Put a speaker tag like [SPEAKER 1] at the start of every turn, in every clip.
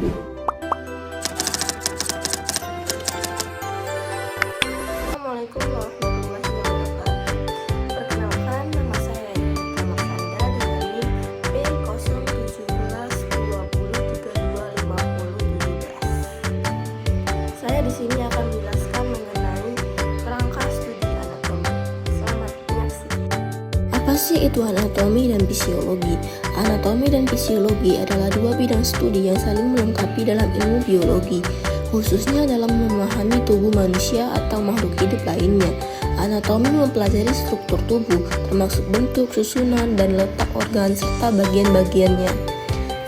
[SPEAKER 1] Assalamualaikum warahmatullahi wabarakatuh. Perkenalkan, nama saya Rita Sandra dengan NIM B01720325017. Saya di sini akan menjelaskan mengenai kerangka studi anatomi. Selamat menyaksikan.
[SPEAKER 2] Apa sih itu anatomi dan fisiologi? Anatomi dan fisiologi adalah dua bidang studi yang saling melengkapi dalam ilmu biologi, khususnya dalam memahami tubuh manusia atau makhluk hidup lainnya. Anatomi mempelajari struktur tubuh, termasuk bentuk, susunan, dan letak organ serta bagian-bagiannya.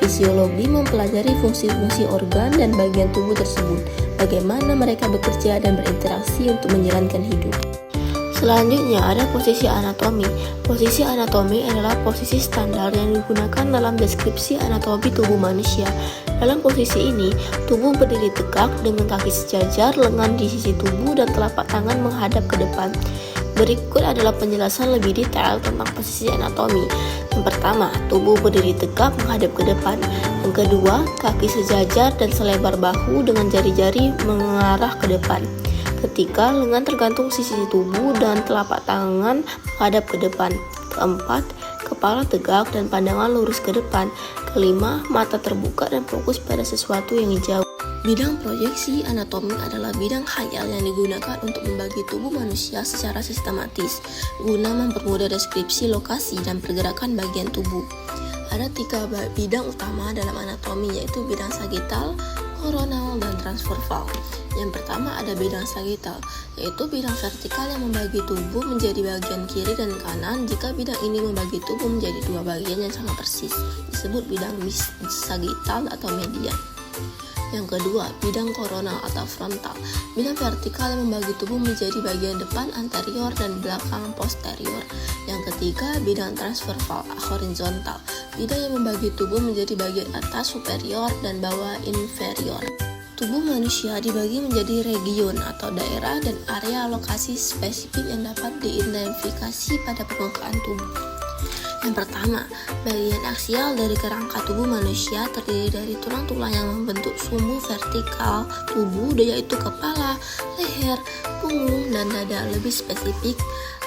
[SPEAKER 2] Fisiologi mempelajari fungsi-fungsi organ dan bagian tubuh tersebut, bagaimana mereka bekerja dan berinteraksi untuk menjalankan hidup. Selanjutnya ada posisi anatomi. Posisi anatomi adalah posisi standar yang digunakan dalam deskripsi anatomi tubuh manusia. Dalam posisi ini, tubuh berdiri tegak dengan kaki sejajar, lengan di sisi tubuh, dan telapak tangan menghadap ke depan. Berikut adalah penjelasan lebih detail tentang posisi anatomi. Yang pertama, tubuh berdiri tegak menghadap ke depan. Yang kedua, kaki sejajar dan selebar bahu dengan jari-jari mengarah ke depan. Ketiga, lengan tergantung sisi tubuh dan telapak tangan menghadap ke depan. Keempat, kepala tegak dan pandangan lurus ke depan. Kelima, mata terbuka dan fokus pada sesuatu yang jauh. Bidang proyeksi anatomi adalah bidang khayal yang digunakan untuk membagi tubuh manusia secara sistematis, guna mempermudah deskripsi lokasi dan pergerakan bagian tubuh. Ada tiga bidang utama dalam anatomi, yaitu bidang sagittal, koronal, dan transversal. Yang pertama ada bidang sagittal, yaitu bidang vertikal yang membagi tubuh menjadi bagian kiri dan kanan. Jika bidang ini membagi tubuh menjadi dua bagian yang sama persis, disebut bidang sagittal atau median. Yang kedua, bidang koronal atau frontal. Bidang vertikal yang membagi tubuh menjadi bagian depan anterior dan belakang posterior. Yang ketiga, bidang transversal horizontal. Bidang yang membagi tubuh menjadi bagian atas superior dan bawah inferior. Tubuh manusia dibagi menjadi region atau daerah dan area lokasi spesifik yang dapat diidentifikasi pada permukaan tubuh. Yang pertama, bagian aksial dari kerangka tubuh manusia terdiri dari tulang-tulang yang membentuk sumbu vertikal tubuh, yaitu kepala, leher, punggung, dan dada. Lebih spesifik,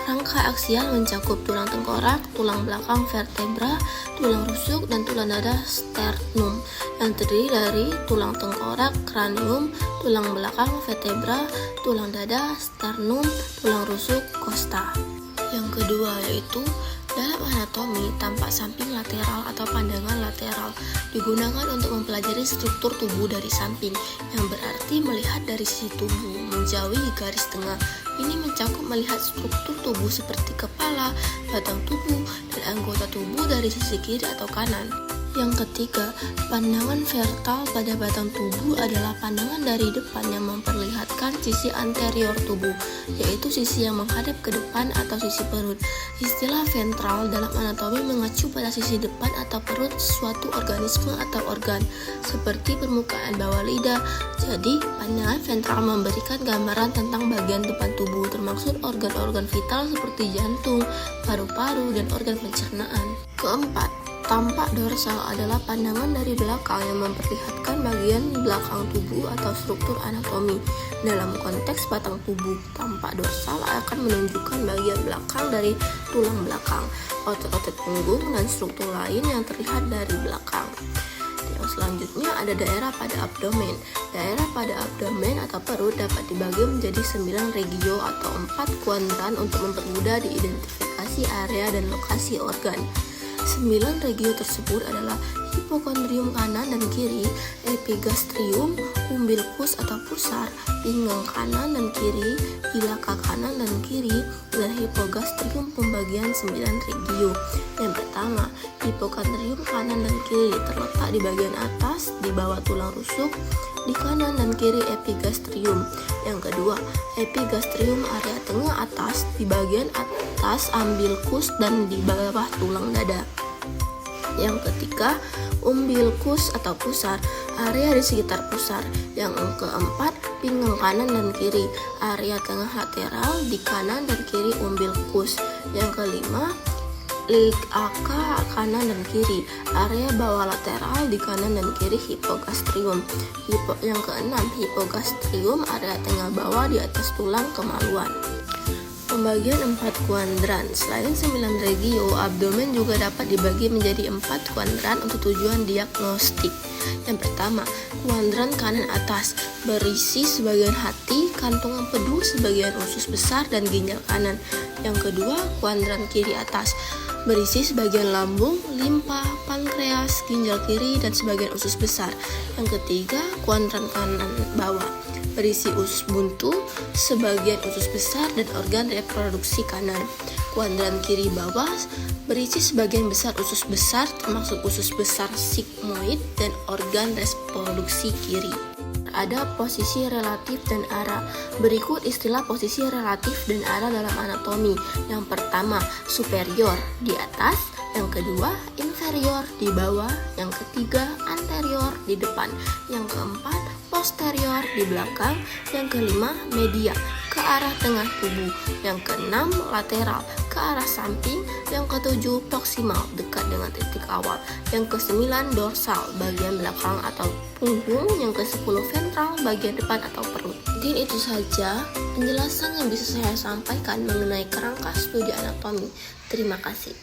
[SPEAKER 2] rangka aksial mencakup tulang tengkorak, tulang belakang vertebra, tulang rusuk, dan tulang dada sternum yang terdiri dari tulang tengkorak, kranium, tulang belakang vertebra, tulang dada, sternum, tulang rusuk, kosta. Yang kedua yaitu dalam anatomi, tampak samping lateral atau pandangan lateral digunakan untuk mempelajari struktur tubuh dari samping, yang berarti melihat dari sisi tubuh menjauhi garis tengah. Ini mencakup melihat struktur tubuh seperti kepala, batang tubuh, dan anggota tubuh dari sisi kiri atau kanan. Yang ketiga, pandangan vertikal pada batang tubuh adalah pandangan dari depan yang memperlihatkan sisi anterior tubuh, yaitu sisi yang menghadap ke depan atau sisi perut. Istilah ventral dalam anatomi mengacu pada sisi depan atau perut suatu organisme atau organ, seperti permukaan bawah lidah. Jadi, pandangan ventral memberikan gambaran tentang bagian depan tubuh, termasuk organ-organ vital seperti jantung, paru-paru, dan organ pencernaan. Keempat, tampak dorsal adalah pandangan dari belakang yang memperlihatkan bagian belakang tubuh atau struktur anatomi. Dalam konteks batang tubuh, tampak dorsal akan menunjukkan bagian belakang dari tulang belakang, otot-otot punggung, dan struktur lain yang terlihat dari belakang. Yang selanjutnya ada daerah pada abdomen. Daerah pada abdomen atau perut dapat dibagi menjadi 9 regio atau 4 kuadran untuk mempermudah diidentifikasi area dan lokasi organ. 9 regio tersebut adalah hipokondrium kanan dan kiri, epigastrium, umbilikus atau pusar, pinggang kanan dan kiri, ilaka kanan dan kiri, dan hipogastrium. Pembagian 9 regio. Yang pertama, hipokondrium kanan dan kiri terletak di bagian atas di bawah tulang rusuk, di kanan dan kiri epigastrium. Yang kedua, epigastrium area tengah atas di bagian atas umbilikus dan di bawah tulang dada. Yang ketiga, umbilikus atau pusar, area di sekitar pusar. Yang keempat, pinggang kanan dan kiri, area tengah lateral di kanan dan kiri umbilikus. Yang kelima, AK kanan dan kiri. Area bawah lateral di kanan dan kiri hipogastrium. Yang keenam, hipogastrium area tengah bawah di atas tulang kemaluan. Pembagian 4 kuadran. Selain 9 regio, abdomen juga dapat dibagi menjadi 4 kuadran untuk tujuan diagnostik. Yang pertama, kuadran kanan atas berisi sebagian hati, kantung empedu, sebagian usus besar, dan ginjal kanan. Yang kedua, kuadran kiri atas berisi sebagian lambung, limpa, pankreas, ginjal kiri, dan sebagian usus besar. Yang ketiga, kuadran kanan bawah berisi usus buntu, sebagian usus besar, dan organ reproduksi kanan. Kuadran kiri bawah berisi sebagian besar usus besar, termasuk usus besar sigmoid dan organ reproduksi kiri. Ada posisi relatif dan arah. Berikut istilah posisi relatif dan arah dalam anatomi. Yang pertama, superior di atas. Yang kedua, inferior di bawah. Yang ketiga, anterior di depan. Yang keempat, posterior di belakang. Yang kelima, media ke arah tengah tubuh. Yang keenam, lateral ke arah samping. Yang ketujuh, proksimal dekat dengan titik awal. Yang kesembilan, dorsal bagian belakang atau punggung. Yang ke-10, ventral bagian depan atau perut. Mungkin itu saja penjelasan yang bisa saya sampaikan mengenai kerangka studi anatomi. Terima kasih.